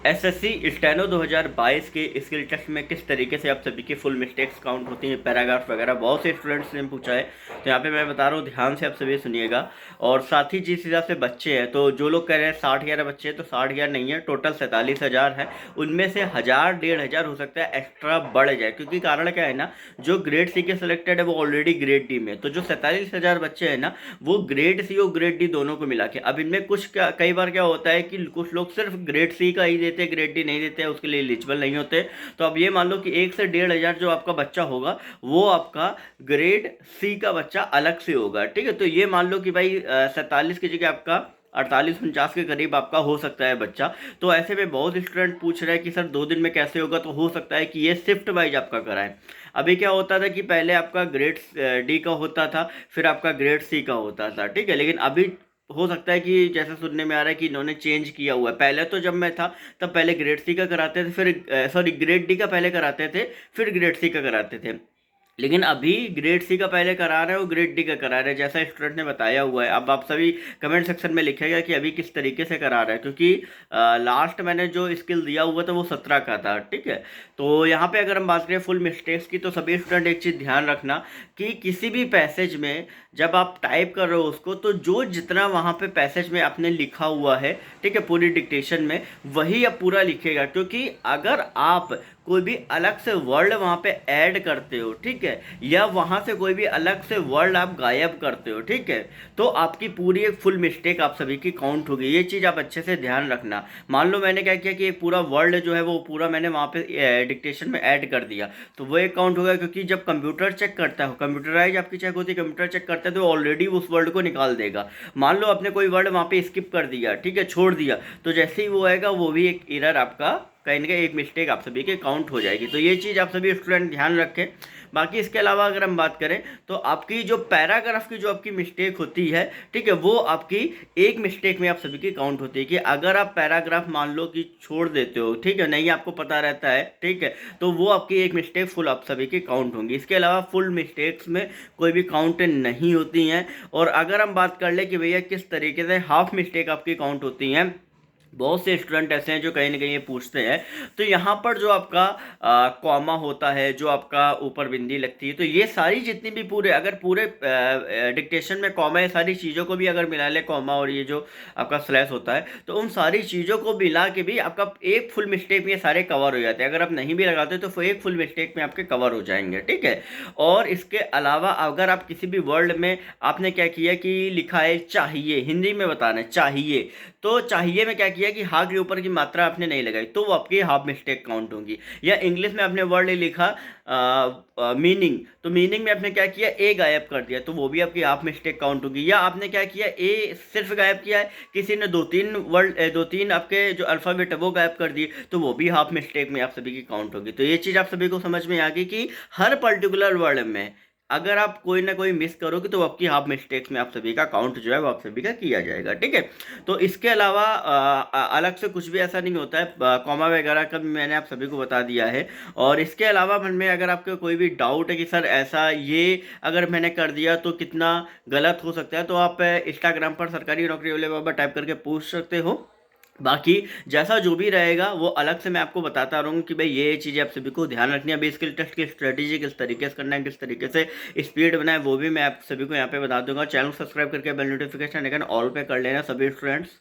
SSC steno 2022 के skill test में किस तरीके से आप सभी की फुल मिस्टेक्स काउंट होती हैं, पैराग्राफ वगैरह बहुत से स्टूडेंट्स ने पूछा है। तो यहाँ पे मैं बता रहा हूँ, ध्यान से आप सभी सुनिएगा। और साथ ही जिस हिसाब से बच्चे हैं, तो जो लोग कह रहे हैं 60,000 बच्चे हैं, तो 60,000 नहीं है, टोटल 47,000 है। उनमें से 1,000 1,500 हो सकता है एक्स्ट्रा बढ़ जाए, क्योंकि कारण क्या है ना, जो ग्रेड सी के सिलेक्टेड है वो ऑलरेडी ग्रेड डी में, तो जो 47,000 बच्चे हैं ना, वो ग्रेड सी और ग्रेड डी दोनों को मिला के। अब इनमें कुछ कई बार क्या होता है कि कुछ लोग सिर्फ ग्रेड सी का ही देते, ग्रेड डी नहीं देते, उसके लिए एलिजिबल नहीं होते। तो अब ये मान लो कि 1 से 1,500 जो आपका बच्चा होगा, वो आपका ग्रेड सी का बच्चा अलग से होगा। ठीक है, तो ये मान लो कि भाई 47 की जगह आपका 48-49 के करीब आपका हो सकता है बच्चा। तो ऐसे में बहुत स्टूडेंट पूछ रहे हैं कि सर 2 दिन में कैसे होगा, तो हो सकता है कि ये शिफ्ट वाइज आपका कराएं। अभी क्या होता था कि पहले आपका ग्रेड डी का होता था, फिर आपका ग्रेड सी का होता था। ठीक है, लेकिन अभी हो सकता है कि जैसा सुनने में आ रहा है कि इन्होंने चेंज किया हुआ है। पहले तो जब मैं था तब पहले ग्रेड सी का कराते थे, फिर सॉरी ग्रेड डी का पहले कराते थे, फिर ग्रेड सी का कराते थे। लेकिन अभी ग्रेड सी का पहले करा रहे हैं और ग्रेड डी का करा रहे हैं, जैसा स्टूडेंट ने बताया हुआ है। अब आप सभी कमेंट सेक्शन में लिखेगा कि अभी किस तरीके से करा रहा है, क्योंकि लास्ट मैंने जो स्किल दिया हुआ था वो 17 का था। ठीक है, तो यहाँ पे अगर हम बात करें फुल मिस्टेक्स की, तो सभी स्टूडेंट एक चीज़ ध्यान रखना कि किसी भी पैसेज में जब आप टाइप कर रहे हो उसको, तो जो जितना वहाँ पे पैसेज में आपने लिखा हुआ है, ठीक है, पूरी डिक्टेशन में, वही आप पूरा लिखेगा। क्योंकि अगर आप कोई भी अलग से वर्ड वहाँ पे ऐड करते हो, ठीक है, या वहाँ से कोई भी अलग से वर्ड आप गायब करते हो, ठीक है, तो आपकी पूरी एक फुल मिस्टेक आप सभी की काउंट होगी। ये चीज़ आप अच्छे से ध्यान रखना। मान लो मैंने क्या किया कि एक पूरा वर्ड जो है वो पूरा मैंने वहाँ पे डिक्टेशन में ऐड कर दिया, तो वो एक काउंट होगा। क्योंकि जब कंप्यूटर चेक करता है, कंप्यूटराइज आपकी चेक होती है, कंप्यूटर चेक करता है, तो ऑलरेडी उस वर्ड को निकाल देगा। मान लो आपने कोई वर्ड वहाँ पे स्किप कर दिया, ठीक है, छोड़ दिया, तो जैसे ही वो आएगा वो भी एक एरर आपका, कहीं ना कहीं एक मिस्टेक आप सभी के काउंट हो जाएगी। तो ये चीज़ आप सभी स्टूडेंट ध्यान रखें। बाकी इसके अलावा अगर हम बात करें, तो आपकी जो पैराग्राफ की जो आपकी मिस्टेक होती है, ठीक है, वो आपकी एक मिस्टेक में आप सभी की काउंट होती है। कि अगर आप पैराग्राफ मान लो कि छोड़ देते हो, ठीक है, नहीं आपको पता रहता है, ठीक है, तो वो आपकी एक मिस्टेक फुल आप सभी की काउंट होंगी। इसके अलावा फुल मिस्टेक्स में कोई भी काउंट नहीं होती हैं। और अगर हम बात कर ले कि भैया किस तरीके से हाफ मिस्टेक आपकी काउंट होती हैं, बहुत से स्टूडेंट ऐसे हैं जो कहीं ना कहीं ये पूछते हैं। तो यहाँ पर जो आपका कॉमा होता है, जो आपका ऊपर बिंदी लगती है, तो ये सारी जितनी भी पूरे, अगर पूरे डिक्टेशन में कॉमा, ये सारी चीज़ों को भी अगर मिला ले, कॉमा और ये जो आपका स्लैश होता है, तो उन सारी चीज़ों को मिला के भी आपका एक फुल मिस्टेक में ये सारे कवर हो जाते हैं। अगर आप नहीं भी लगाते तो वो एक फुल मिस्टेक में आपके कवर हो जाएंगे। ठीक है, और इसके अलावा अगर आप किसी भी वर्ड में आपने क्या किया कि लिखा है चाहिए, हिंदी में बताना है चाहिए, तो चाहिए में क्या किया कि हा के ऊपर की मात्रा आपने नहीं लगाई, तो वो आपकी हाफ मिस्टेक काउंट होगी। या इंग्लिश में आपने वर्ड लिखा मीनिंग, तो मीनिंग में आपने क्या किया, ए गायब कर दिया, तो वो भी आपकी हाफ मिस्टेक काउंट होगी। या आपने क्या किया, ए सिर्फ गायब किया है, किसी ने 2-3 आपके जो अल्फ़ाबेट है वो गायब कर दिए, तो वो भी हाफ मिस्टेक में आप सभी की काउंट होगी। तो ये चीज़ आप सभी को समझ में आ गई कि हर पर्टिकुलर वर्ड में अगर आप कोई ना कोई मिस करोगे, तो आपकी हाफ मिस्टेक्स में आप सभी का काउंट जो है वो आप सभी का किया जाएगा। ठीक है, तो इसके अलावा अलग से कुछ भी ऐसा नहीं होता है। कॉमा वगैरह का भी मैंने आप सभी को बता दिया है। और इसके अलावा मन में अगर आपको कोई भी डाउट है कि सर ऐसा ये अगर मैंने कर दिया तो कितना गलत हो सकता है, तो आप इंस्टाग्राम पर सरकारी नौकरी वाले बाबा टाइप करके पूछ सकते हो। बाकी जैसा जो भी रहेगा वो अलग से मैं आपको बताता रहूँगा कि भाई ये चीज़ें आप सभी को ध्यान रखनी है। अभी स्किल टेस्ट की स्ट्रेटेजी किस तरीके से करना है, किस तरीके से स्पीड बनाए, वो भी मैं आप सभी को यहाँ पे बता दूंगा। चैनल सब्सक्राइब करके बेल नोटिफिकेशन आइकन ऑल पे कर लेना सभी स्टूडेंट्स।